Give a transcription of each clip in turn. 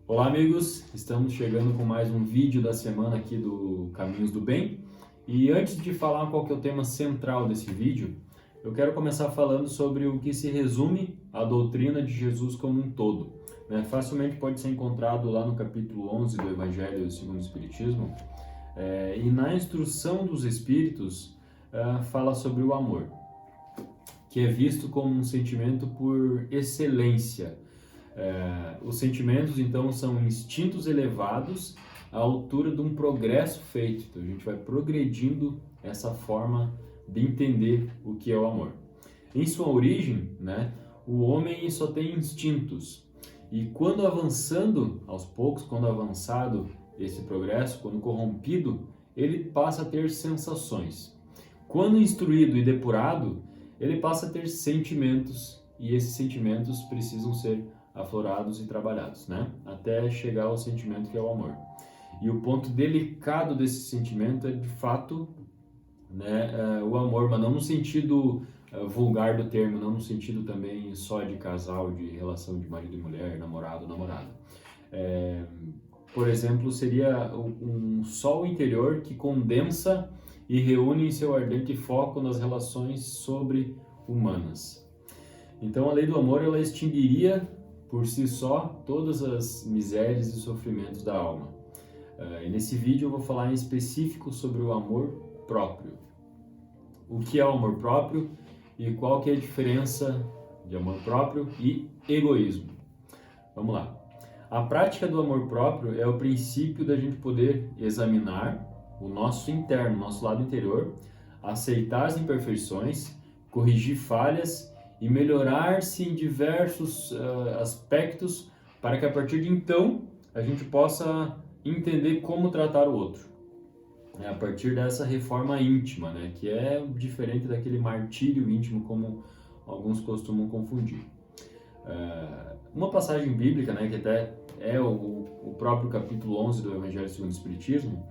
Olá amigos, estamos chegando com mais um vídeo da semana aqui do Caminhos do Bem. E antes de falar qual que é o tema central desse vídeo, eu quero começar falando sobre o que se resume a doutrina de Jesus como um todo. Facilmente pode ser encontrado lá no capítulo 11 do Evangelho segundo o Espiritismo, e na instrução dos Espíritos fala sobre o amor, que é visto como um sentimento por excelência. Os sentimentos, então, são instintos elevados à altura de um progresso feito. Então, a gente vai progredindo essa forma de entender o que é o amor. Em sua origem, o homem só tem instintos. E quando avançando, aos poucos, quando avançado esse progresso, quando corrompido, ele passa a ter sensações. Quando instruído e depurado, ele passa a ter sentimentos, e esses sentimentos precisam ser aflorados e trabalhados, até chegar ao sentimento que é o amor. E o ponto delicado desse sentimento é, de fato, o amor, mas não no sentido vulgar do termo, não no sentido também só de casal, de relação de marido e mulher, namorado, namorada. Por exemplo, seria um sol interior que condensa e reúne em seu ardente foco nas relações sobre-humanas. Então, a lei do amor, ela extinguiria por si só todas as misérias e sofrimentos da alma. E nesse vídeo eu vou falar em específico sobre o amor próprio. O que é o amor próprio e qual que é a diferença de amor próprio e egoísmo. Vamos lá. A prática do amor próprio é o princípio da gente poder examinar o nosso interno, nosso lado interior, aceitar as imperfeições, corrigir falhas e melhorar-se em diversos aspectos para que a partir de então a gente possa entender como tratar o outro. A partir dessa reforma íntima, que é diferente daquele martírio íntimo como alguns costumam confundir. Uma passagem bíblica, que até é o próprio capítulo 11 do Evangelho segundo o Espiritismo,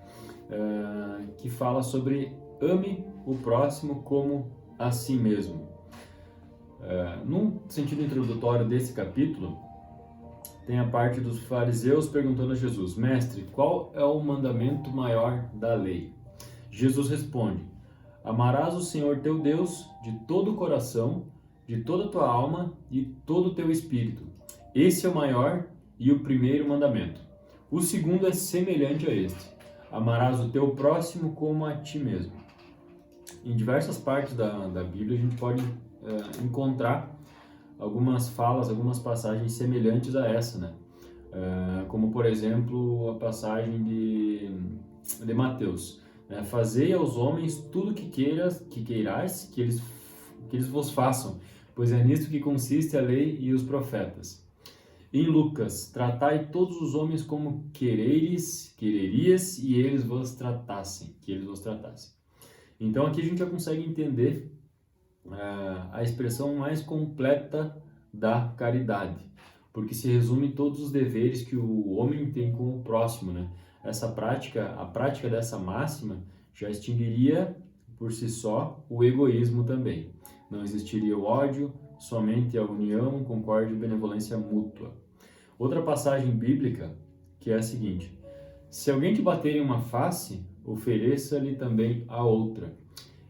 que fala sobre ame o próximo como a si mesmo. Num sentido introdutório desse capítulo, tem a parte dos fariseus perguntando a Jesus: Mestre, qual é o mandamento maior da lei? Jesus responde: Amarás o Senhor teu Deus de todo o coração, de toda a tua alma e todo o teu espírito. Esse é o maior e o primeiro mandamento. O segundo é semelhante a este: amarás o teu próximo como a ti mesmo. Em diversas partes da Bíblia a gente pode encontrar algumas falas, algumas passagens semelhantes a essa, como por exemplo a passagem de Mateus: Fazei aos homens tudo que queirais que eles vos façam, pois é nisto que consiste a lei e os profetas. Em Lucas: Tratai todos os homens como quererias e eles vos tratassem, que eles vos tratassem. Então aqui a gente já consegue entender a expressão mais completa da caridade, porque se resume todos os deveres que o homem tem com o próximo, Essa prática, a prática dessa máxima já extinguiria por si só o egoísmo também. Não existiria o ódio, somente a união, concórdia e benevolência mútua. Outra passagem bíblica que é a seguinte: se alguém te bater em uma face, ofereça-lhe também a outra.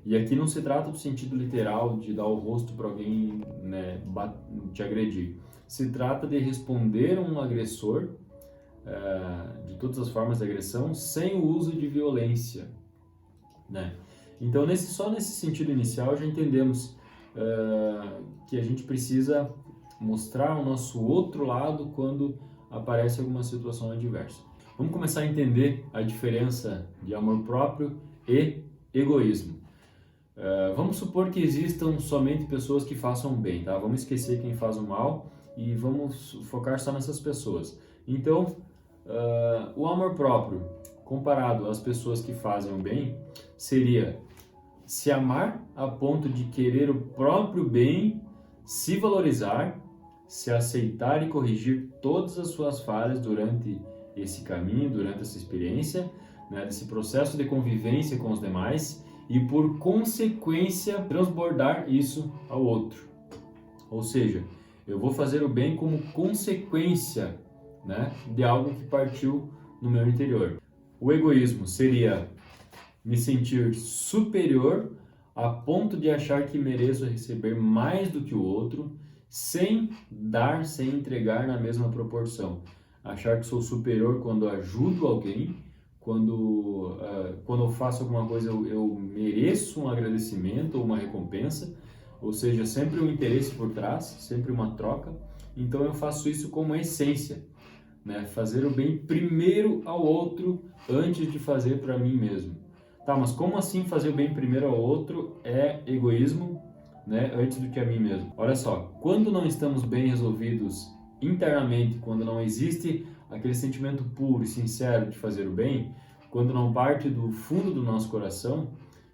E aqui não se trata do sentido literal de dar o rosto para alguém te agredir. Se trata de responder a um agressor de todas as formas de agressão sem o uso de violência. Então, só nesse sentido inicial já entendemos que a gente precisa mostrar o nosso outro lado quando aparece alguma situação adversa. Vamos começar a entender a diferença de amor próprio e egoísmo. Vamos supor que existam somente pessoas que façam bem, tá? Vamos esquecer quem faz o mal e vamos focar só nessas pessoas. Então, o amor próprio, comparado às pessoas que fazem o bem, seria se amar a ponto de querer o próprio bem, se valorizar, se aceitar e corrigir todas as suas falhas durante esse caminho, durante essa experiência, desse processo de convivência com os demais, e por consequência transbordar isso ao outro. Ou seja, eu vou fazer o bem como consequência né, de algo que partiu no meu interior. O egoísmo seria me sentir superior a ponto de achar que mereço receber mais do que o outro, sem dar, sem entregar na mesma proporção. Achar que sou superior quando ajudo alguém, quando eu faço alguma coisa eu mereço um agradecimento ou uma recompensa, ou seja, sempre um interesse por trás, sempre uma troca. Então eu faço isso como essência, né? Fazer o bem primeiro ao outro antes de fazer para mim mesmo. Tá, mas como assim fazer o bem primeiro ao outro é egoísmo, né, antes do que a mim mesmo? Olha só, quando não estamos bem resolvidos internamente, quando não existe aquele sentimento puro e sincero de fazer o bem, quando não parte do fundo do nosso coração,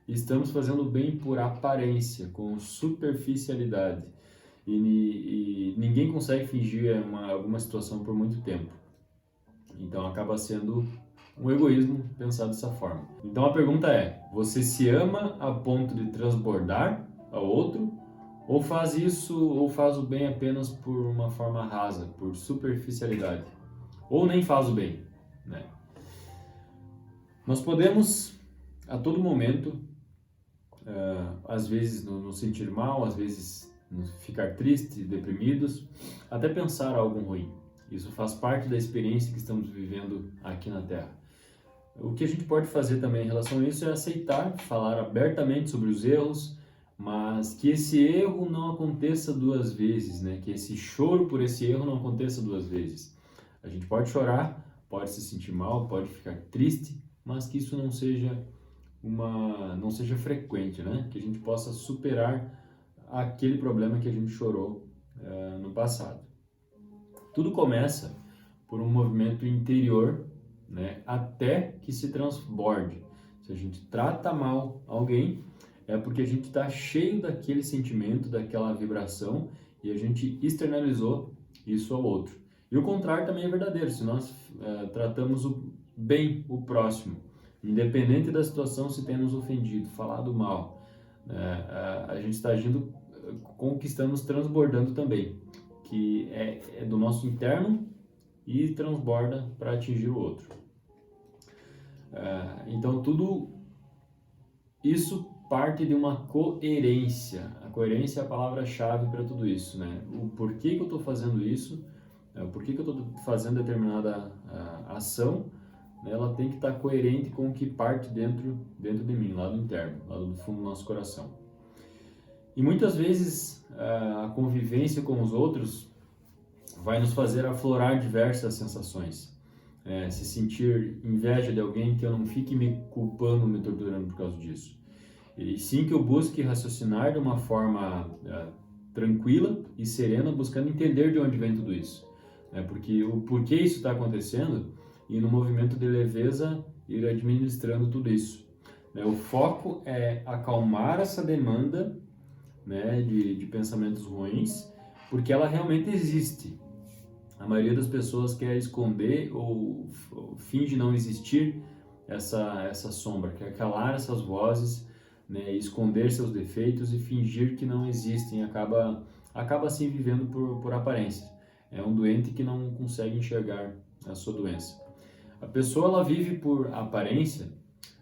estamos fazendo o bem por aparência, com superficialidade. E ninguém consegue fingir alguma situação por muito tempo. Então acaba sendo um egoísmo pensado dessa forma. Então a pergunta é: você se ama a ponto de transbordar ao outro? Ou faz isso, ou faz o bem apenas por uma forma rasa, por superficialidade? Ou nem faz o bem, né? Nós podemos, a todo momento, às vezes nos sentir mal, às vezes ficar tristes, deprimidos, até pensar algo ruim. Isso faz parte da experiência que estamos vivendo aqui na Terra. O que a gente pode fazer também em relação a isso é aceitar, falar abertamente sobre os erros, mas que esse erro não aconteça duas vezes, né? Que esse choro por esse erro não aconteça duas vezes. A gente pode chorar, pode se sentir mal, pode ficar triste, mas que isso não seja frequente, né? Que a gente possa superar aquele problema que a gente chorou no passado. Tudo começa por um movimento interior, né, até que se transborde. Se a gente trata mal alguém, é porque a gente está cheio daquele sentimento, daquela vibração, e a gente externalizou isso ao outro. E o contrário também é verdadeiro. Se nós tratamos bem o próximo, independente da situação, se tem nos ofendido, falado mal, a gente está agindo com o que estamos transbordando também, que é do nosso interno e transborda para atingir o outro. Então tudo isso parte de uma coerência. A coerência é a palavra-chave para tudo isso, né? O porquê que eu estou fazendo isso, o porquê que eu estou fazendo determinada ação, né? Ela tem que estar coerente com o que parte dentro de mim, lá do interno, lá do fundo do nosso coração. E muitas vezes a convivência com os outros vai nos fazer aflorar diversas sensações. Se sentir inveja de alguém, que eu não fique me culpando, me torturando por causa disso. E sim que eu busque raciocinar de uma forma tranquila e serena, buscando entender de onde vem tudo isso. Porque o porquê isso está acontecendo, e no movimento de leveza ir administrando tudo isso. O foco é acalmar essa demanda, né, de pensamentos ruins, porque ela realmente existe. A maioria das pessoas quer esconder ou finge não existir essa sombra, quer calar essas vozes, né, esconder seus defeitos e fingir que não existem, acaba assim vivendo por aparência. É um doente que não consegue enxergar a sua doença. A pessoa ela vive por aparência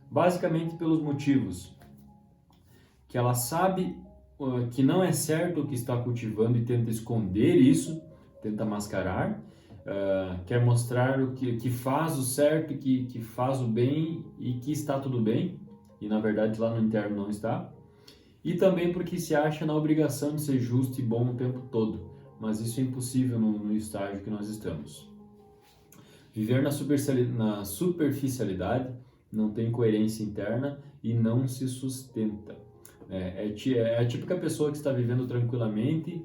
basicamente pelos motivos que ela sabe que não é certo o que está cultivando e tenta esconder isso, tenta mascarar, quer mostrar o que faz o certo, que faz o bem e que está tudo bem, e na verdade lá no interno não está. E também porque se acha na obrigação de ser justo e bom o tempo todo, mas isso é impossível no estágio que nós estamos. Viver na superficialidade não tem coerência interna e não se sustenta. É a típica pessoa que está vivendo tranquilamente,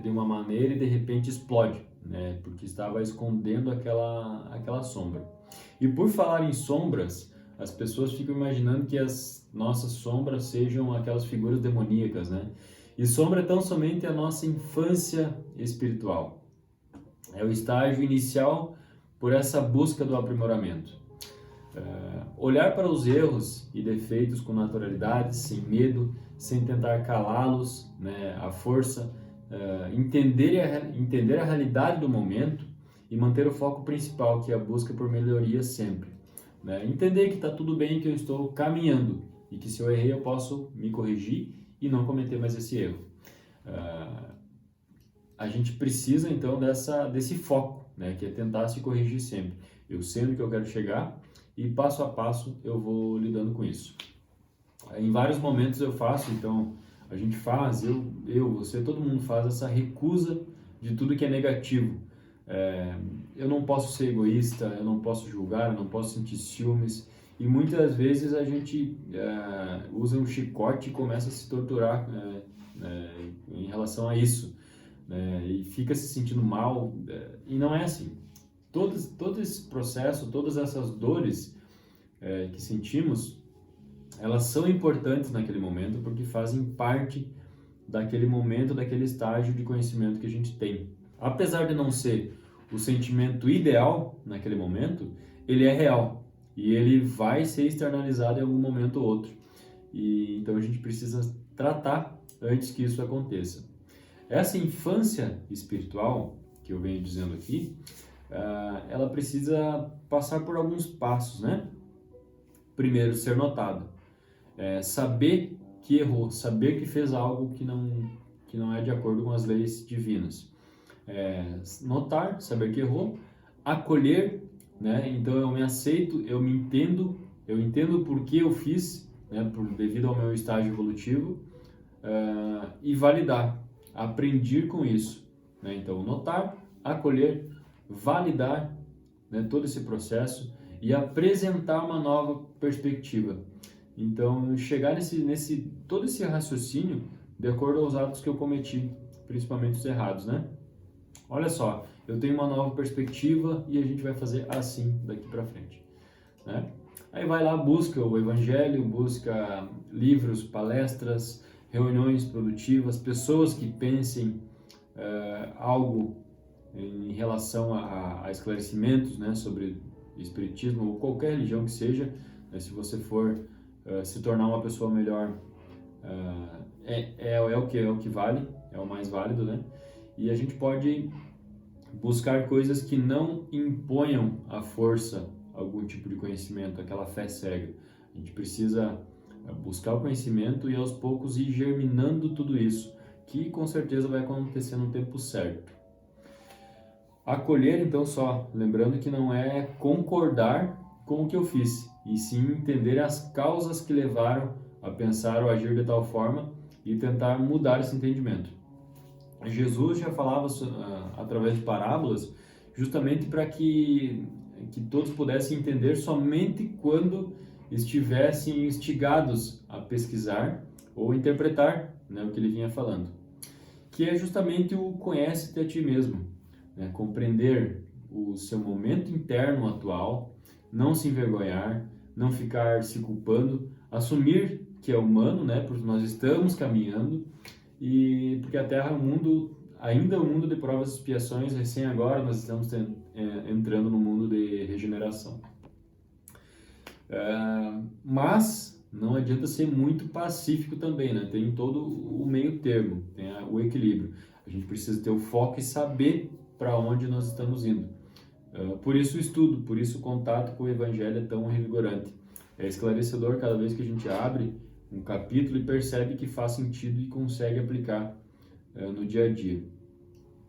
de uma maneira e de repente explode, né, porque estava escondendo aquela sombra. E por falar em sombras, as pessoas ficam imaginando que as nossas sombras sejam aquelas figuras demoníacas, né? E sombra é tão somente a nossa infância espiritual. É o estágio inicial por essa busca do aprimoramento. Olhar para os erros e defeitos com naturalidade, sem medo, sem tentar calá-los, né, à força, entender a realidade do momento e manter o foco principal, que é a busca por melhoria sempre. Né? Entender que está tudo bem, que eu estou caminhando e que se eu errei eu posso me corrigir e não cometer mais esse erro. A gente precisa então desse foco, né? Que é tentar se corrigir sempre. Eu sei onde que eu quero chegar e passo a passo eu vou lidando com isso. Em vários momentos eu faço, então a gente faz, você, todo mundo faz essa recusa de tudo que é negativo. Eu não posso ser egoísta, eu não posso julgar, eu não posso sentir ciúmes. E muitas vezes a gente usa um chicote e começa a se torturar em relação a isso. E fica se sentindo mal. E não é assim. Todo esse processo, todas essas dores que sentimos, elas são importantes naquele momento porque fazem parte daquele momento, daquele estágio de conhecimento que a gente tem. Apesar de não ser o sentimento ideal naquele momento, ele é real e ele vai ser externalizado em algum momento ou outro. E então a gente precisa tratar antes que isso aconteça. Essa infância espiritual que eu venho dizendo aqui, ela precisa passar por alguns passos, né? Primeiro, ser notada. Saber que errou, saber que fez algo que não é de acordo com as leis divinas. Notar, saber que errou, acolher, né? Então eu me aceito, eu entendo o porquê eu fiz, né? Devido ao meu estágio evolutivo, e validar, aprender com isso, né? Então notar, acolher, validar, né? Todo esse processo e apresentar uma nova perspectiva. Então chegar todo esse raciocínio de acordo aos atos que eu cometi, principalmente os errados, né? Olha só, eu tenho uma nova perspectiva e a gente vai fazer assim daqui para frente, né? Aí vai lá, busca o evangelho, busca livros, palestras, reuniões produtivas, pessoas que pensem algo em relação a esclarecimentos, né, sobre espiritismo ou qualquer religião que seja, né? Se você for se tornar uma pessoa melhor, é o que vale, é o mais válido, né? E a gente pode buscar coisas que não imponham à força algum tipo de conhecimento, aquela fé cega. A gente precisa buscar o conhecimento e aos poucos ir germinando tudo isso, que com certeza vai acontecer no tempo certo. Acolher, então, só lembrando que não é concordar com o que eu fiz, e sim entender as causas que levaram a pensar ou agir de tal forma e tentar mudar esse entendimento. Jesus já falava através de parábolas justamente para que todos pudessem entender somente quando estivessem instigados a pesquisar ou interpretar, né, o que ele vinha falando, que é justamente o conhece-te a ti mesmo, né, compreender o seu momento interno atual, não se envergonhar, não ficar se culpando, assumir que é humano, né, porque nós estamos caminhando, e porque a Terra é ainda é um mundo de provas e expiações, recém agora nós estamos entrando no mundo de regeneração. Mas não adianta ser muito pacífico também, né? Tem todo o meio termo, tem o equilíbrio. A gente precisa ter o foco e saber para onde nós estamos indo. Por isso o estudo, por isso o contato com o Evangelho é tão revigorante. É esclarecedor cada vez que a gente abre um capítulo e percebe que faz sentido e consegue aplicar no dia a dia.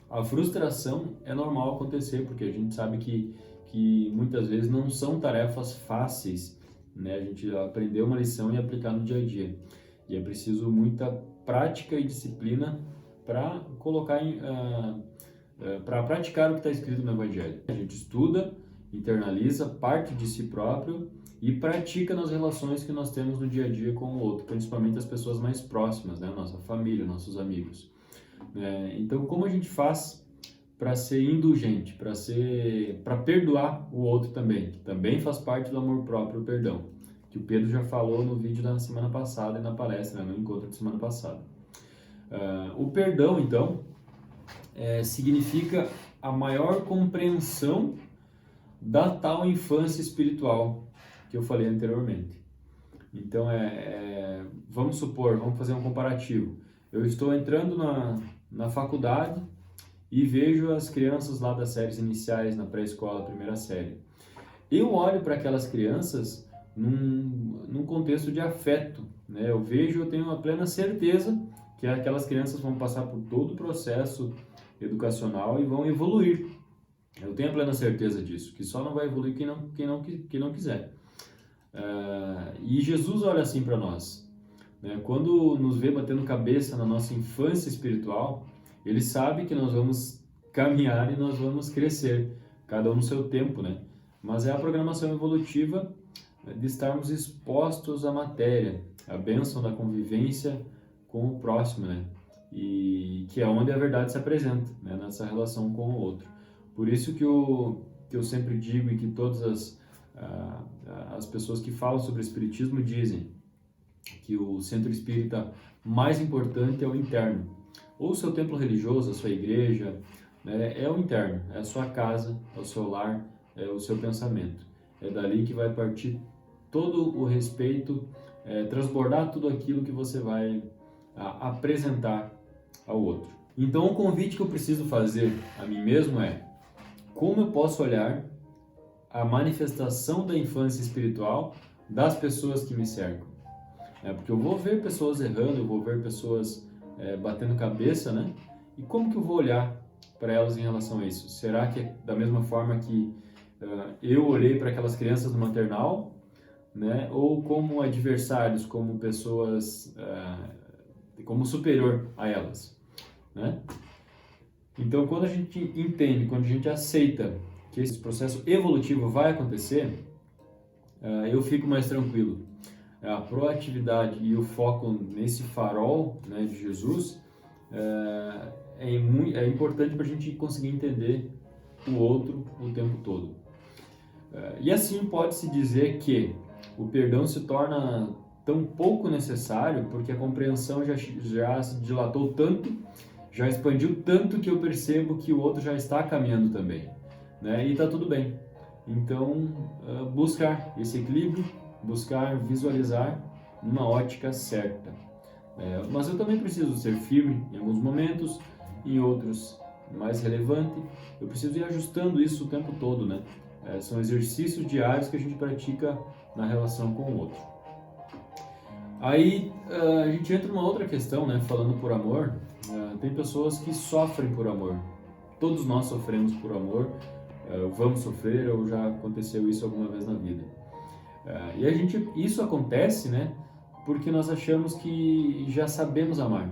A frustração é normal acontecer, porque a gente sabe que muitas vezes não são tarefas fáceis, né? A gente aprendeu uma lição e aplicar no dia a dia. E é preciso muita prática e disciplina para colocar para praticar o que está escrito no Evangelho. A gente estuda, internaliza, parte de si próprio e pratica nas relações que nós temos no dia a dia com o outro, principalmente as pessoas mais próximas, né? Nossa família, nossos amigos. Então, como a gente faz para ser indulgente, para perdoar o outro também, que também faz parte do amor próprio, o perdão, que o Pedro já falou no vídeo da semana passada e na palestra, no encontro de semana passada. O perdão, então, significa a maior compreensão da tal infância espiritual que eu falei anteriormente. Então, vamos fazer um comparativo. Eu estou entrando na faculdade e vejo as crianças lá das séries iniciais, na pré-escola, primeira série. Eu olho para aquelas crianças num contexto de afeto, né? Eu tenho a plena certeza que aquelas crianças vão passar por todo o processo educacional e vão evoluir. Eu tenho a plena certeza disso, que só não vai evoluir quem não quiser. E Jesus olha assim para nós, né? Quando nos vê batendo cabeça na nossa infância espiritual, Ele sabe que nós vamos caminhar e nós vamos crescer, cada um no seu tempo, né? Mas é a programação evolutiva de estarmos expostos à matéria, a bênção da convivência com o próximo, né? E que é onde a verdade se apresenta, né? Nessa relação com o outro. Por isso que eu sempre digo e que todas as pessoas que falam sobre espiritismo dizem que o centro espírita mais importante é o interno. Ou o seu templo religioso, a sua igreja, né? É o interno, é a sua casa, é o seu lar, é o seu pensamento. É dali que vai partir todo o respeito, transbordar tudo aquilo que você vai apresentar ao outro. Então o convite que eu preciso fazer a mim mesmo é: como eu posso olhar a manifestação da infância espiritual das pessoas que me cercam? Porque eu vou ver pessoas errando, eu vou ver pessoas batendo cabeça, né? E como que eu vou olhar para elas em relação a isso? Será que é da mesma forma que eu olhei para aquelas crianças no maternal, né? Ou como adversários, como pessoas, como superior a elas, né? Então, quando a gente entende, quando a gente aceita que esse processo evolutivo vai acontecer, eu fico mais tranquilo. A proatividade e o foco nesse farol, né, de Jesus é importante para a gente conseguir entender o outro o tempo todo. E assim pode-se dizer que o perdão se torna tão pouco necessário porque a compreensão já se dilatou tanto, já expandiu tanto que eu percebo que o outro já está caminhando também, né? E está tudo bem. Então, buscar esse equilíbrio, buscar visualizar numa ótica certa. Mas eu também preciso ser firme em alguns momentos, em outros mais relevante. Eu preciso ir ajustando isso o tempo todo, né? São exercícios diários que a gente pratica na relação com o outro. Aí a gente entra numa outra questão, né? Falando por amor, tem pessoas que sofrem por amor. Todos nós sofremos por amor, vamos sofrer ou já aconteceu isso alguma vez na vida. E isso acontece, né? Porque nós achamos que já sabemos amar,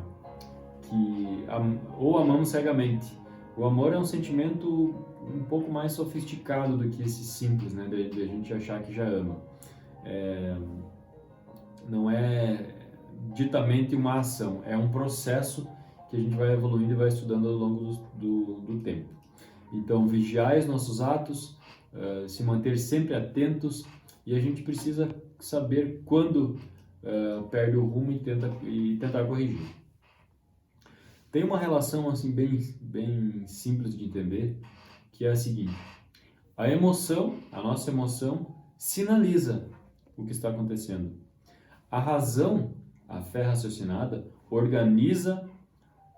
ou amamos cegamente. O amor é um sentimento um pouco mais sofisticado do que esse simples, né? De a gente achar que já ama. Não é ditamente uma ação, é um processo que a gente vai evoluindo e vai estudando ao longo do tempo. Então, vigiar os nossos atos, se manter sempre atentos, e a gente precisa saber quando perde o rumo e tentar corrigir. Tem uma relação assim bem simples de entender, que é a seguinte: a nossa emoção sinaliza o que está acontecendo. A razão, a fé raciocinada, organiza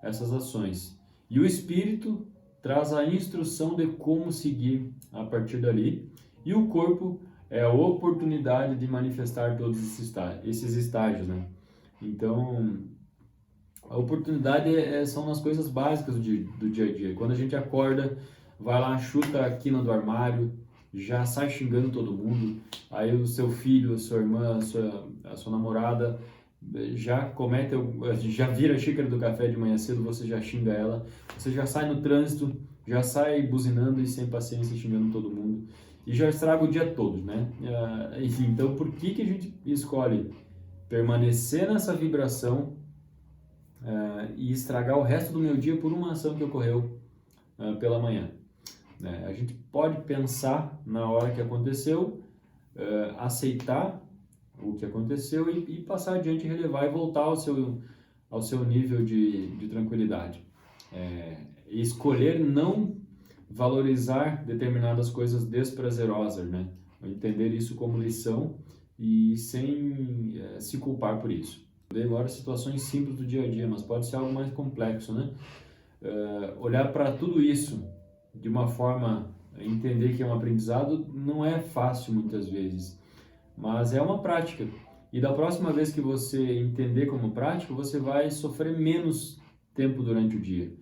essas ações. E o espírito traz a instrução de como seguir a partir dali. E o corpo é a oportunidade de manifestar todos esses estágios, né? Então, a oportunidade são nas coisas básicas do dia a dia. Quando a gente acorda, vai lá, chuta a quina do armário, já sai xingando todo mundo, aí o seu filho, a sua irmã, a sua namorada já vira a xícara do café de manhã cedo, você já xinga ela, você já sai no trânsito, já sai buzinando e sem paciência xingando todo mundo, e já estraga o dia todo, né? Então, por que a gente escolhe permanecer nessa vibração e estragar o resto do meu dia por uma ação que ocorreu pela manhã? A gente pode pensar na hora que aconteceu, aceitar o que aconteceu e passar adiante, relevar e voltar ao seu nível de tranquilidade. E escolher não valorizar determinadas coisas desprazerosas, né? Entender isso como lição e sem se culpar por isso. Dei agora situações simples do dia a dia, mas pode ser algo mais complexo, né? olhar para tudo isso de uma forma, entender que é um aprendizado, não é fácil muitas vezes, mas é uma prática. E da próxima vez que você entender como prática, você vai sofrer menos tempo durante o dia.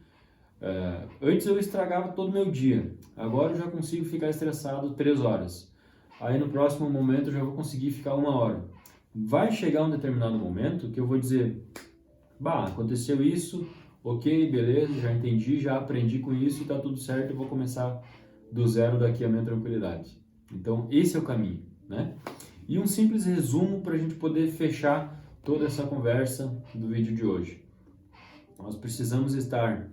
Antes eu estragava todo o meu dia, agora eu já consigo ficar estressado 3 horas. Aí no próximo momento eu já vou conseguir ficar 1 hora. Vai chegar um determinado momento que eu vou dizer, aconteceu isso, ok, beleza, já entendi, já aprendi com isso e tá tudo certo, eu vou começar do zero daqui a minha tranquilidade. Então esse é o caminho, né? E um simples resumo para a gente poder fechar toda essa conversa do vídeo de hoje. Nós precisamos estar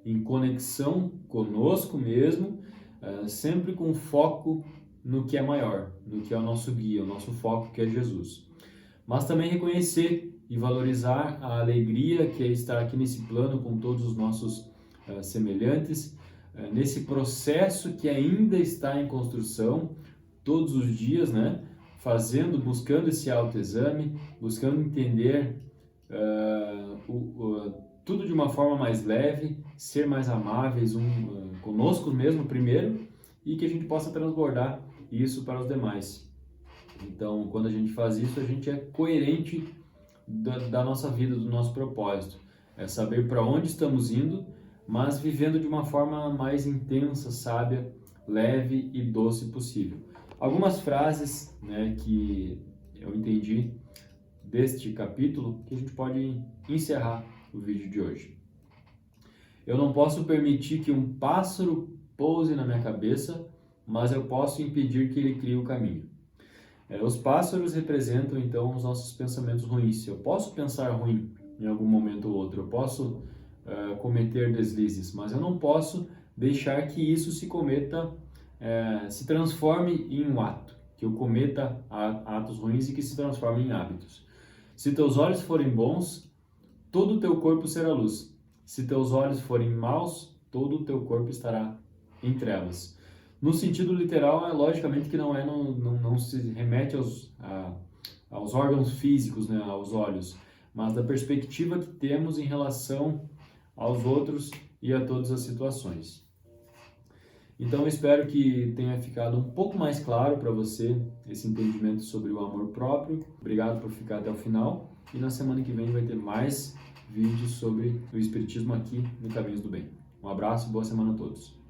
em conexão conosco mesmo, sempre com foco no que é maior, no que é o nosso guia, o nosso foco, que é Jesus. Mas também reconhecer e valorizar a alegria que é estar aqui nesse plano com todos os nossos semelhantes, nesse processo que ainda está em construção, todos os dias, né? Buscando esse autoexame, buscando entender tudo de uma forma mais leve, ser mais amáveis conosco mesmo primeiro, e que a gente possa transbordar isso para os demais. Então, quando a gente faz isso, a gente é coerente da nossa vida, do nosso propósito. É saber para onde estamos indo, mas vivendo de uma forma mais intensa, sábia, leve e doce possível. Algumas frases, né, que eu entendi deste capítulo que a gente pode encerrar o vídeo de hoje. Eu não posso permitir que um pássaro pouse na minha cabeça, mas eu posso impedir que ele crie o caminho. Os pássaros representam então os nossos pensamentos ruins. Eu posso pensar ruim em algum momento ou outro, eu posso cometer deslizes, mas eu não posso deixar que isso se transforme em um ato, que eu cometa atos ruins e que se transformem em hábitos. Se teus olhos forem bons, todo o teu corpo será luz. Se teus olhos forem maus, todo o teu corpo estará em trevas. No sentido literal, logicamente que não se remete aos órgãos físicos, né, aos olhos, mas da perspectiva que temos em relação aos outros e a todas as situações. Então, eu espero que tenha ficado um pouco mais claro para você esse entendimento sobre o amor próprio. Obrigado por ficar até o final. E na semana que vem vai ter mais vídeos sobre o Espiritismo aqui no Caminhos do Bem. Um abraço e boa semana a todos.